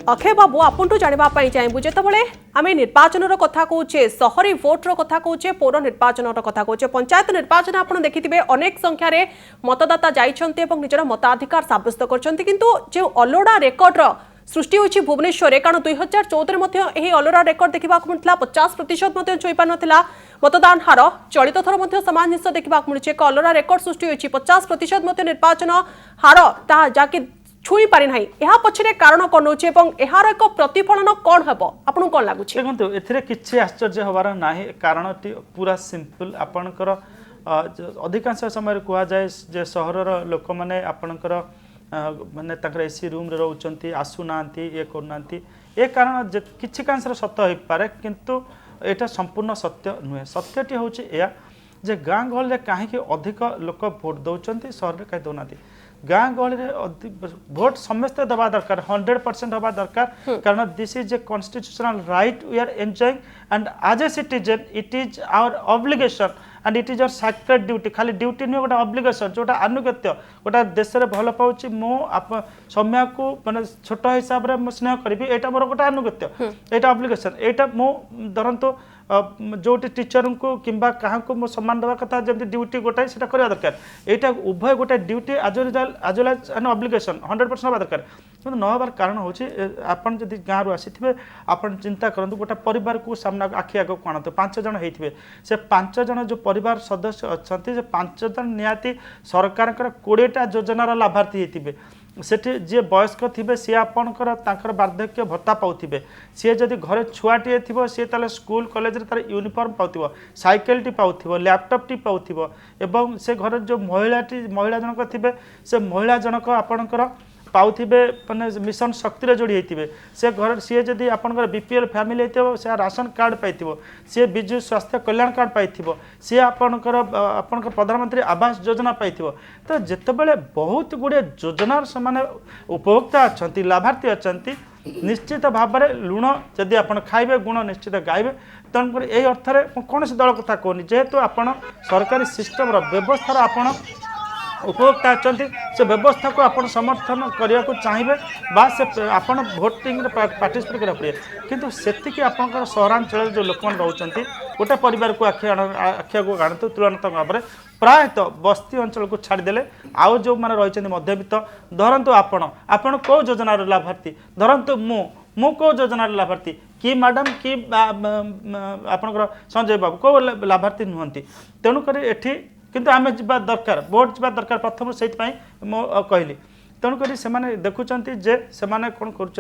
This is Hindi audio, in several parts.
अक्षय बाबू आपंठू जानापी चाहबू जितेबाला आम निर्वाचन कथा कौचे सहरी भोट्र कथा कौचे पौर निर्वाचन कथा कौचे पंचायत निर्वाचन आप देखिए अनेक संख्यार मतदाता जाइछन्ते एवं निजर मताधिकार सब्यस्त कर अलोड़ा रेकर्ड सृष्टि होती भुवनेश्वर कारण 2014 अलोड़ा रेकर्ड देखा मिलता 50% छुई पार ना मतदान हार चलित थर सामान जिन देखा मिली एक अलोड़ा रेकर्ड सृष्टि होती 50% निर्वाचन हार जहाँकि छुई पारि ना यह पछरे कारण कौन होचे यार एक प्रतिफलन कौन हम आपको कौन लगुच देखो ए किसी आश्चर्य हबार ना कारण पूरा सिंपल आपणकर अधिकांश समय कहुए जे सहर लोक मैंने आपणकर माने एसी रूम रे रोचंती आसुना ये करना ए कारण किसी कांसर सत्य हो पारे किंतु एटा संपूर्ण सत्य नुहे सत्यटी हूँ या जे गाँ गहली कहीं अधिक लोक भोट दौरान सहर में कहीं दौना गाँ गहली भोट समस्ते दबा दरकार 100% हवा दरकार कारण this is a constitutional right we are enjoying and as a citizen it is our obligation and it is our sacred duty खाली ड्यूटी नुहे गोटे ऑब्लिगेशन जोटा अनुगत्य गोटा देश में भल पाऊँ मु समय को माने छोट हिसाब से स्नेह करी यहाँ मोर गोटे अनुगत्य यहाँ ऑब्लिगेशन यहाँ मु धरतु जो टीचर को किंबा क्या को सम्मान देवा कथा जमी ड्यूटी गोटाए से करवा दरकार यहाँ उभय गोटे ड्यूटी आज वेल एन ऑब्लिगेशन 100% हवा दरकार कि न हबार कारण हूँ आपन जब गाँव रू आसी आपन चिंता करूँ गोटे परिवार को सामना आखि आग को आणते 5 जन होते से 5 जन जो परिवार सदस्य अच्छा से 5 जन निहाती सरकार 20टा योजनार लाभार्थी होते सेठी जी वयस्क थे सी आपणकर बार्धक्य भत्ता पाऊे सी जदि घरे छुआटे थी सी ताले स्कूल कॉलेज तार यूनिफॉर्म पाऊँ साइकेल टी पाऊँ लैपटॉप टी पाऊँ एवं से घर जो महिला जनक थे से महिला जनक आपणकर पाऊे मैंने मिशन शक्ति जोड़ी होते से घर सी जदि आपंकर बीपीएल फैमिली होती से राशन कार्ड पाई सी विजु स्वास्थ्य कल्याण कार्ड पाई सी आपंकर प्रधानमंत्री आवास योजना पाई तो जितेबाला बहुत गुड़े योजनार से उपभोक्ता अच्छा लाभार्थी अच्छा निश्चित भाव में लुण जदि आप खाइबे गुण निश्चित गाइबे तेणुक यही अर्थ में कौन दल कथा कहनी जेहेतु आपड़ सरकारी सिस्टम व्यवस्थार आपण उपभोक्ता अच्छा से व्यवस्था को आप समर्थन करने को चाहिए बा से आप भोटिंग पार्टिसिपेट करा पड़े किंतु सेतिकी आपंकर सहरांचल जो लोक मैंने रोचंती गोटे परिवार को आखिया को आनतु तुलनात्मक भाव में प्रायतः बस्ती अंचल को छाड़देले आउ जो मैंने रही मध्यवित्त धरतु आपण कौ योजनार लाभार्थी धरतु मु कौ योजनार लाभार्थी कि मैडम कि आपंकर संजय बाबू कौ लाभार्थी नुहति तेणुक एठी किंतु आम जा दरकार भोट जा दरकार प्रथम से कहली तेणुक से देखुं जे से कौन कौन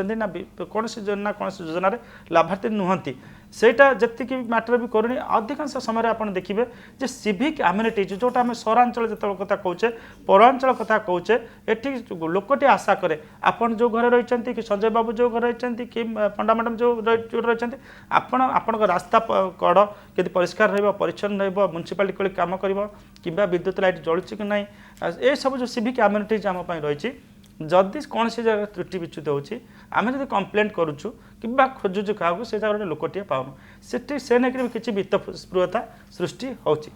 योजन लाभार्थी नुहति सेटा जी मैटर भी करूनी अधिकांश समय आप देखिए जे सिविक एम्यूनिटीज जोटा आम सहरांचल जो कथा कौचे पौरांचल कथा कौचे ये लोकटी आशा करे आपन जो घर रही कि संजय बाबू जो घर रही कि पंडा मैडम जो रही आपण रास्ता कड़ कि परिष्कार परिच्छन्न म्यूनिसिपालिटी को कम कर विद्युत लाइट जलुची कि ना ये सब जो सिविक एम्यूनिटीज आम रही जदि कौन सी जगह त्रुटि विच्युत होची आम जब कम्प्लेन करुचु कि खोजुचु क्या से जगह लोकटे पाऊनु से नहीं किसी वित्तस्पृहता सृष्टि होची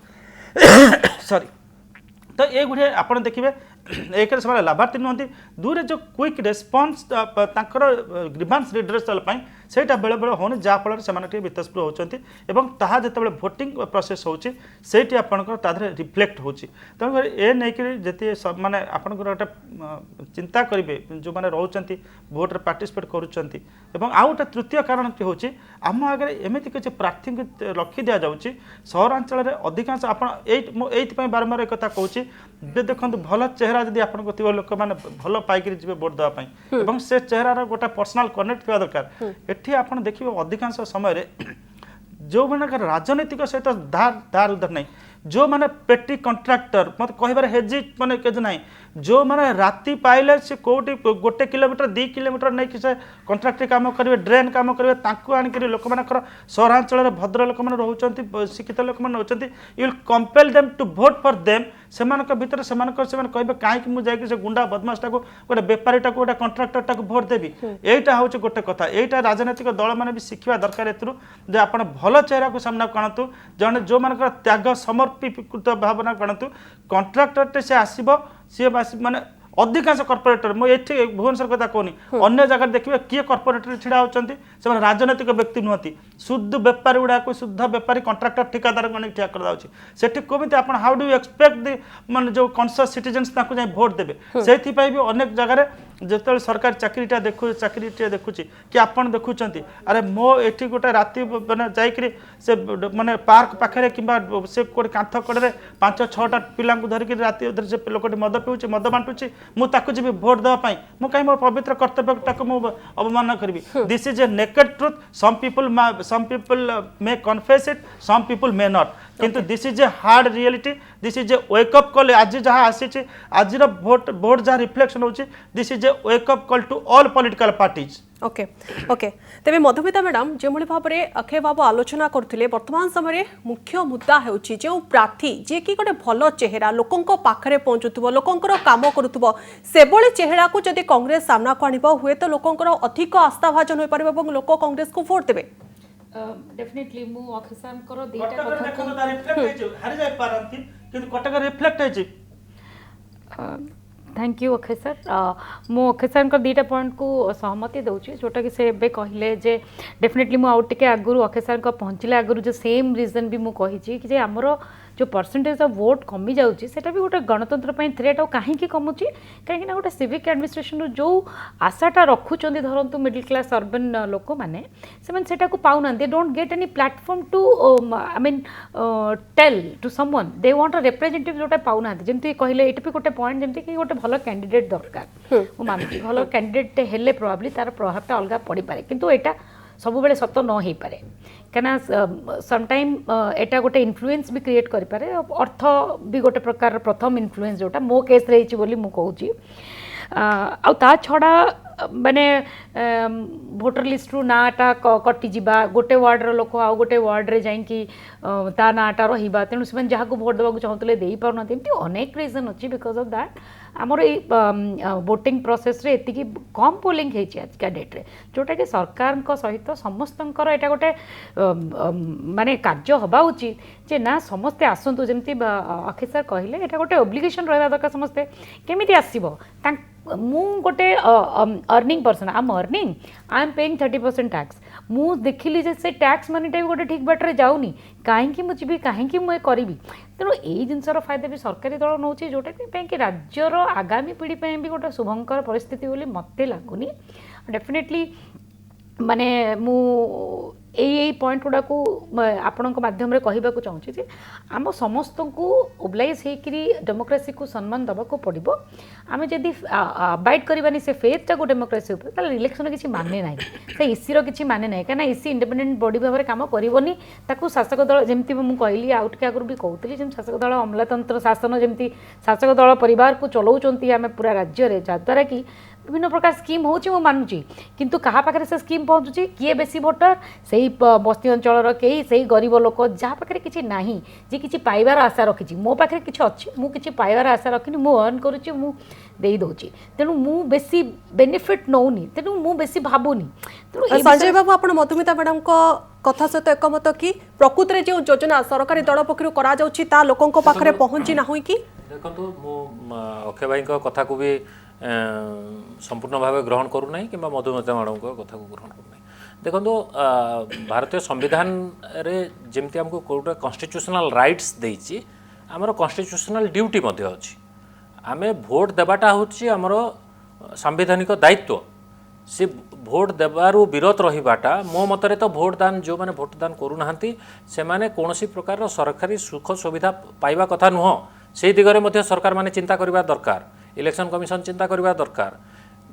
सॉरी तो ये गुड़े आप देखिए एक से लाभार्थी नुहति दूर जो क्विक रेस्पॉन्स ग्रीवांस रिड्रेसल सेटा बेले बेले होनी जहाँफल से वित्तस्पृह होती जो भोटिंग प्रोसेस होती आपंकर रिफ्लेक्ट होती तेणुक ए नहीं जी माने आपंकर गोटे चिंता करेंगे जो मैंने रोच भोट पार्टिसिपेट करुँच आउ गए तृतीय कारण हूँ आम आगे एमती किसी प्रार्थी रखी दि जाऊँगी सहरांचल अधिकांश आपई बारंबार एक कहूँ देखो भल चेहरा जदि आपको थी लोक मैंने भल पाइक जी भोट देवाई से चेहरार गोटे पर्सनाल कनेक्ट थी दरकार एठी आप देखिए अधिकांश समय जो मैंने राजनीतिक सहित धार उधर नहीं जो मैंने पेटी कंट्राक्टर मत कह हेजी मैंने के ना जो मैंने राति पाइले से कौटी 1 किलोमीटर 2 किलोमीटर नहीं कि कंट्राक्टर काम करेंगे ड्रेन काम करेंगे आणिक लोक मानकर सहरांचल भद्र लोक मैंने रोच शिक्षित लोक मैंने रोच you will compel them to भोट फॉर देम से भितर से कहे कहीं मुझे से गुंडा बदमाशटा को गोटे बेपारीटा को गोटे कंट्राक्टरटा को भोट देवी यहीटा हूँ गोटे कथा यहीटा राजनैतिक दल मैंने भी शिखा दरकार एथुरु आप भल चेहरा को सामना आणतु जड़े जो मान त्याग समर्पित भावना आणतु कंट्राक्टर से आसब सी माने अधिकांश कॉर्पोरेटर मु एठी भुवनेश्वर कथा कहनी अन्य जगह देखिए किए कॉर्पोरेटर छिड़ा होचंती से राजनैतिक व्यक्ति नुहति शुद्ध व्यापारी गुड़ा को शुद्ध व्यापारी कॉन्ट्राक्टर ठेकेदार को ठिया कर दाउची सेठी कोमिते आपण how do you expect the माने जो कॉन्शियस सिटीजन्स ताको जाय वोट देबे सेथि पई भी अनेक जगह जेतल सरकार चाकरीटा देखुची कि आपण देखुचंती अरे मो एठी गोटे राति माने जाइकरी से माने पार्क पाखरे किबा से कोड कांथ कोडरे 5-6टा पिला को धरिक राति उधर से लोकटी मद पिउची मद बांटुची मु ताको जेबी वोट देबा पई मु काई मोर पवित्र कर्तव्यटाको मु अवमान करबी this is A naked truth some people may confess it, some people may not. किंतु this is a hard reality this is a wake up call आज जहाँ आसी आज भोट जहाँ रिफ्लेक्शन होची this is a wake up call to all political parties okay okay तेबे मधुमिता मैडम जो भाव में अक्षय बाबू आलोचना करथिले वर्तमान समय मुख्य मुद्दा होची जो प्रार्थी जे कि गोटे भल चेहरा लोकंको पाखरे पहुंचुथबो लोकंकर काम करुथबो सेबळे चेहरा को जदि कांग्रेस सामना को आनिबो हुए तो लोकंकर अधिक आस्था भाजन होई परबो एवं लोक कांग्रेस को वोट देबे डेफिनेटली मु अखिसानकर दीटा कथा हारि जाय पारंती किंतु कटक रिफ्लेक्ट होची थैंक यू अक्षय सर मु अक्षय सर दीटा पॉइंट को सहमति दूसरी जोटा कि से कहले जे डेफिनेटली मु आउट टिके आगुरु अक्षय सर पहुँचले आगुरु जो सेम रीजन भी मु कही कि आमर जो परसेंटेज ऑफ वोट कमी जाऊँगी सेटा भी गोटे गणतंत्र थ्रेट और कहीं कमुची कहीं गोटे सिविक एडमिनिस्ट्रेशन जो आशाटा रखुंट धरतु मिडिल क्लास अर्बन लोक मैंने से पाऊना they don't get any platform to I mean tell to someone they want a representative जोटा पाऊना जमी कहले ये भी गोटे पॉइंट जमी कि गोटे भल कैंडिडेट दरकार मु मानुची भल कैंडिडेट हेले प्रोबेबली तार प्रभावटा अलग पड़ पारे किंतु एटा सब बेले सत न हो पारे कहीं समटाइम एटा गोटे इन्फ्लुएंस भी क्रिएट कर पारे अर्थ भी गोटे प्रकार प्रथम इन्फ्लुएंस जोटा मो केस रही बोली मु कहूँ आ छड़ा माने भोटर लिस्ट रु नाटा कटिजा गोटे वार्डर लोक आउ गोटे वार्ड्रे जाइंकी ता नाटा रहा तेणु से जहाँ को भोट देवा चाहूले दे पारना अनेक रीजन अच्छी बिकज ऑफ दैट आमर ये वोटिंग प्रोसेस रे एति कम पोलिंग होती आजका डेट्रे जोटा कि सरकार सहित समस्तंकर एटा गोटे माने कार्य हवा उचित जे ना समस्ते आसतु जमी अक्षय सर कहले एटा गोटे ओब्लिगेशन रहा दरकार समस्ते केमिति आसीबो मु गोटे earning person I am earning I am paying 30% tax मु देखिली जे से टैक्स मनीटा भी गोटे ठीक बाटर जाऊनी कहीं मुझे कहीं मुझे करी तेणु यही जिनसर फायदा भी सरकारी दल नौ जोटा कि राज्यर आगामी पीढ़ी भी गोटे शुभंकर परिस्थिति बोली मत लगुनि डेफिनेटली माने मु यही पॉइंट गुड़ा को आपण माध्यम कहवा चाहूँगी आम समस्त को ओब्लाइज होकरी डेमोक्रेसी को सम्मान दबाक पड़ो आम जदि अबाइड करवानी से फेथ को डेमोक्रेसी इलेक्शन किसी माने ना से इसी किसी माने ना कहीं इसी इंडिपेंडेंट बॉडी भाव में कम करनी शासक दल जमी मुझे कहली आउट के आगुरी भी कहती जमी शासक दल अमलातंत्र शासन जमी शासक दल परिवार को चलाऊँ आम पूरा राज्य जहाद्वारा कि विभिन्न प्रकार स्कीम हो मानुची किंतु कहा पाखे से स्कीम पहुँचुची किए बेसी भोटर से बस्ती अंचल कई से गरीब लोक जहाँ पाखे किसी ना जी किसी पाइबार आशा रखी मो पाखे किसी अच्छी मुझे पाइबार आशा रखी मु अर्न करुच्ची मुझे दूची तेणु मु बेसी बेनिफिट नौनी तेणु मु बेसी भावुनी तेणु संजय बाबू आप मधुमिता मैडम कथा सहित एकमत कि प्रकृत में जो योजना सरकारी दल पक्षर करा लोकों पाखे पहुँची ना कि देखो मु अक्षय भाई कथा को भी संपूर्ण भाव ग्रहण करूना कि मधुमिता मैडम कथा को ग्रहण करूना देखो भारतीय संविधान रे जमती आमको गोटे कन्स्टिट्यूशनल राइट्स देछि आमर कन्स्टिट्यूशनल ड्यूटी मध्य अछि आमे भोट देबाटा होछि आमर संवैधानिक दायित्व से भोट देबारु विरत रहिबाटा मो मतरे तो भोट दान जो माने भोट दान करू नाहंती से माने कोनोसी प्रकार सरकारी सुख सुविधा पाइबा कथा नुह से दिगरे मध्य सरकार माने चिंता करिबा दरकार इलेक्शन कमिशन चिंता करवा दरकार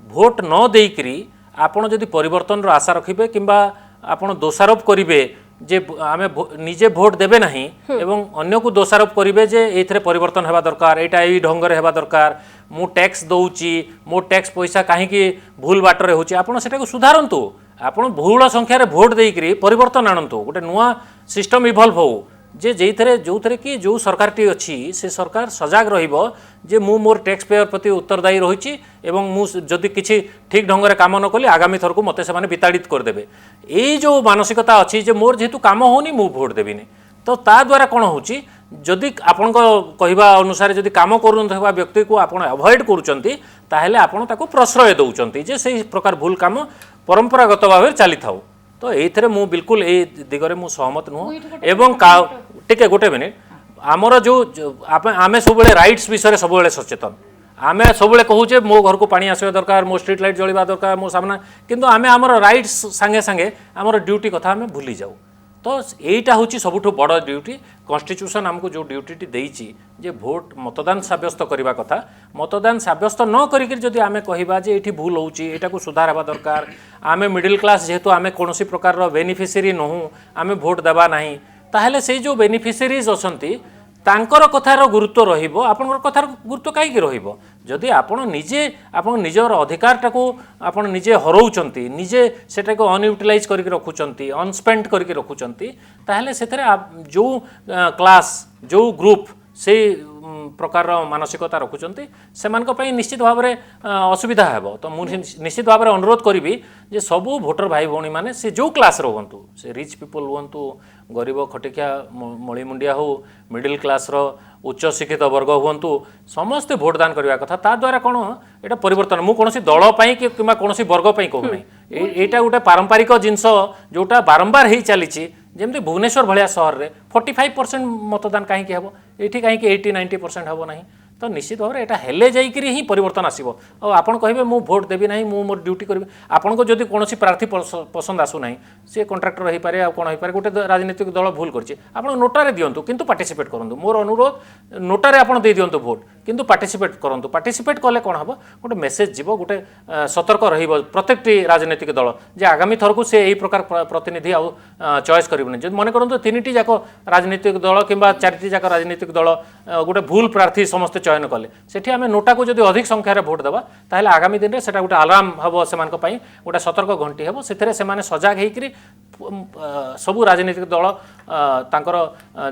भोट न देकरी आपण जदि परिवर्तन रो आशा रखिबे किंबा आपण दोषारोप करिवे जे आमे निजे भोट देबे नाही एवं अन्य को दोषारोप करिवे जे एथरे परिवर्तन हेबा दरकार एटा एई ढंगरे हेबा दरकार मु टैक्स दउची मो टैक्स पैसा काहे कि भूल बाटरे होची आपण सेटा को सुधारंतु आपण बहुल संख्यार भोट देकरी परिवर्तन आणंतु गोटे नुआ सिस्टम इवॉल्व हो जे जो थे कि जो सरकार टी अच्छी से सरकार सजाग रहिबो जे मु मोर टैक्स पेयर प्रति उत्तरदायी रही एवं मु जदि किसी ठीक ढंग से काम न कली आगामी थर को मत से विताड़ित करदे ये जो मानसिकता अच्छी जे मोर जेहेतु काम होनी मु भोट देविनी तो ता द्वारा कौन होची जदि आपण कहवा अनुसार जदि काम करुवा व्यक्ति को आपण अवॉइड करूचंती ताहेले आपण ताको प्रश्रय दउचंती जे से प्रकार भूल काम परंपरागत भाव चली थाउ तो एथिरे मु बिल्कुल ए दिगरे मु सहमत नुह एवं टिके गोटे मिनिट आमर जो आमे सब राइट्स विषय सब सचेतन आमे सब कहूचे मो घर को पानी आसवा दरकार मो स्ट्रीट लाइट जलिबा दरकार मो सामना किंतु आमे आमर राइट्स संगे संगे आमर ड्यूटी कथा आमे भूली जाऊ तो यहीटा हूँ सबुठ बड़ ड्यूटी कॉन्स्टिट्यूशन आमको जो ड्यूटी देइछि जे भोट मतदान साब्यस्त करने कथा मतदान साब्यस्त न करिक जदि आमे कहिबा जे एठी भूल होउछि एटा को सुधार हेबा दरकार आमे मिडिल क्लास जेहेतु आमे कोनोसी प्रकार रो बेनिफिशियरी नहु आमे भोट देबा नाही ताहेले से जो बेनिफिशियरीज अछंती तांकर कथार गुरुत्व रहिबो आपनकर कथार गुरुत्व काईकि रहिबो जदि आपण निजे आपण निजर अधिकारटाको आपण निजे हरौचंती निजे सेटाको अनयूटिलाइज करके रखुचंती अनस्पेंड करके रखुचंती ताहेले सेथरे जो क्लास जो ग्रुप से प्रकार मानसिकता रखुचंती सेमानक पई निश्चित भाव में असुविधा हेबो तो मु निश्चित भाव में अनुरोध करी जे सबू भोटर भाई भौणी माने से जो क्लास रुहंतु से रिच पीपल हुंतु गरीब खटिकिया मळीमुंडिया हो मिडिल क्लास रो उच्च शिक्षित वर्ग हुंतु समस्ते भोट दान करबा कथा ता द्वारा कोन एटा परिवर्तन मु कोनोसी दल पई कि किमा कोनोसी वर्ग पई कहू नै एटा गोटे पारंपरिक जिंस जोटा बारंबार हेई चलीछि जेमती भुवनेश्वर भलिया शहर रे 45% मतदान कहीं हेबो एठी कहीं 80-90% हेबो नाही तो निश्चित भाव में यहाँ हेले जाइकरी ही परिवर्तन आसो और आपड़ कहे मु भोट देवी ना मु मोर ड्यूटी करी आपन को जदि कौन प्रार्थी पसंद आसुना सी कंट्राक्टर हो पारे कौन हो पारे गोटे राजनीतिक दल भूल कर नोटारे दिंतु किंतु पार्टिसिपेट करूँ मोर अनुरोध नोटारे आप दे दिंतु भोट किंतु पार्टिसिपेट करूँ पार्टिसिपेट कले कौन हम गोटे मेसेज जीव गोटे सतर्क रत्येक राजनीतिक दल जे आगामी थर को से यही प्रकार प्रतिनिधि आउ चॉइस करेंगे जब मन करूँ तीन जाक राजनीतिक दल कि चारिटी जाक राजनीतिक दल गोटे भूल प्रार्थी समस्त चयन कले सेठी आमे नोटा को जदि अधिक संख्यार भोट देवा ताहले आगामी दिन में सेटा गोटे अलार्म हम से गोटे सतर्क घंटी हम से सजग होकर सबू राजनीतिक दल तांकर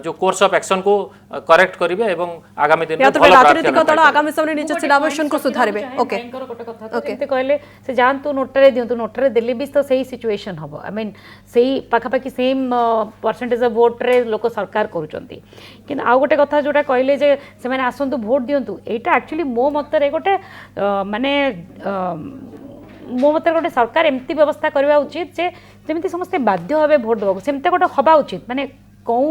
जो कोर्स ऑफ एक्शन को करेक्ट करेंगे एवं आगामी दिन में राजनीतिक दल आगामी समय निज सिलेबस को सुधारबे ओके ओके कहले से जानतु नोटारे दियंतु नोटारे देले भी तो सही सिचुएशन हबो आई मीन सही पाखापाखि सेम परसेंटेज ऑफ वोट रे लोक सरकार करूचंती कि आउ गोटे कथा जोटा कहले जे से माने आसंतु भोट दियंतु एटा एक्चुअली मो मतरे गोटे माने मो मतरे गोटे सरकार एमती व्यवस्था करबा उचित जे जेमती समस्त बाध्य होबे भोट देबो सेमते गोटे हबा उचित माने कौ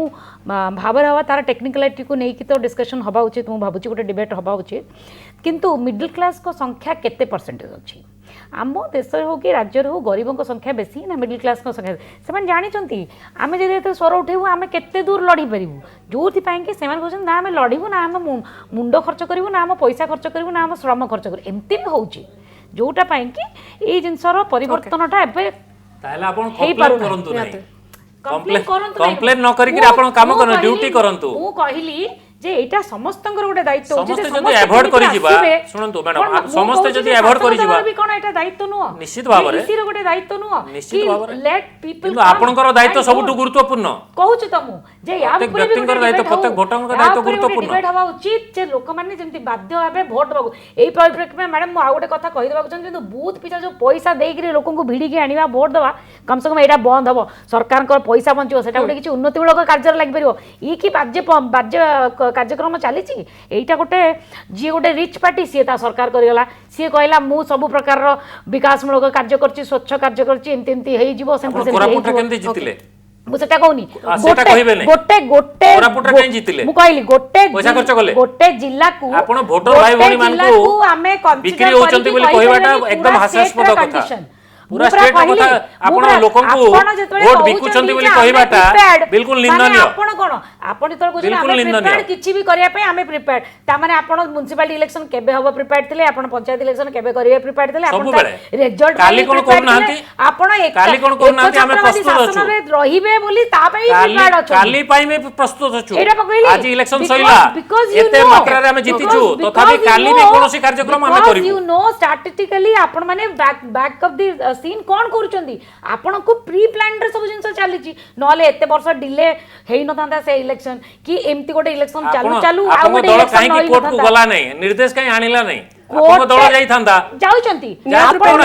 भाव हवा तार टेक्निकालिटी को लेकिन तो डिस्कशन हवा उचित मुझे भावुँ गोटे डिबेट हवा उचित किंतु मिडिल क्लास को संख्या केते परसेंटेज अच्छी आम देश हो कि राज्य हो गरीबों संख्या बेसी ना मिडिल क्लास संख्या से जानते आम जब स्वर उठेबू आम केते दूर लड़ी पारू जो कि ना आम लड़ू ना आम मुंड खर्च करूँ ना आम पैसा खर्च करूँ ना आम श्रम खर्च करूँ एमती भी हो जोटा कि ये जिनसर परिवर्तनटा कंप्लेन न करिक आपण काम करन ड्यूटी करंतु मु कहली जे एटा समस्तंकर गोटे दायित्व समस्त जदि अवॉइड करि जिबा सुनंतु मैडम समस्त जदि अवॉइड करि जिबा भी कोन एटा दायित्व नुवा निश्चित भाव रे इसी रो गोटे दायित्व नुवा निश्चित भाव रे लेट पीपल किंतु आपनकर दायित्व सबटु गुरुत्वपूर्ण कहू छी तमु जे या प्रत्येक व्यक्तिकर दायित्व प्रत्येक भोटरकर दायित्व गुरुत्वपूर्ण डिबेट हवा उचित जे लोक माने जेंति बाध्य हेबे भोट देबो एई परिप्रेक्षित में मैडम आ गोटे कथा कहि देबा चाहन बूथ पिछा जो पैसा देइकरी लोकन को भिडी के आनिबा भोट देबा कम से कम एटा बंद हबो सरकार को पैसा बंचियो सेटा गोटे किछि उन्नतिमूलक कार्य लागि परिबो ई की बाज्य कार्यक्रम चाली एटा गोटे जी गोटे रिच पार्टी सी सरकार करगला सी कहला मु सब प्रकार विकासमूलक कार्य करछि स्वच्छ कार्य करछि एमती एमती हेइ जिवो सेमती कोरापुट केमती जितिले मु सेटा कहूनी सेटा कहिबे नै गोटे कोरापुट काई जितिले मु कहली गोटे पैसा खर्च कले गोटे जिल्ला को आपण वोटर भाई भणी मान को हमें बिक्री होचंती बोली कहबाटा एकदम हास्यास्पद कथा पूरा स्टेट कथा आपण लोकन को वोट बिकुचंती बोली कहबाटा बिल्कुल निंदनीय आपण कोन आपण तो कहले हमें प्रिपेयर्ड किछि भी करिया पे हमें प्रिपेयर्ड ता माने आपण म्युनिसिपल इलेक्शन केबे होबो प्रिपेयर्ड थिले आपण पंचायत इलेक्शन केबे करिवे प्रिपेयर्ड थिले आपण रिजल्ट काली कोन कोन नांती आपण एक काली कोन कोन नांती हमें प्रस्तुत अछु रहिबे बोली ता पई प्रिपेयर्ड अछु काली पई में प्रस्तुत अछु एटा पकइली आज इलेक्शन सइला एते मात्रा रे हमें जीतिछु तथापि काली में कोनोसी कार्यक्रम हमें करिवु यू नो स्टैटिस्टिकली आपण माने बैक ऑफ द सीन कोन करूचंदी आपण को प्री प्लान रे सब जिंस चली नले एते वर्ष डिले हेई न थांदा से इलेक्शन कि एमती गोटे इलेक्शन चालू चालू आ गोटे इलेक्शन काहे कोर्ट को गला नै निर्देश काहे आनिला नै आपण दल जाई थांदा जाउचंती आपण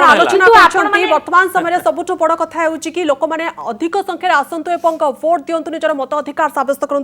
आलोचना करछंती वर्तमान समय सबुठ बड़ कथा हेउची कि लोक माने अधिक संख्या आसंतु एवं वोट दियंतु निजर मत अधिकार साब्यस्त करंतु।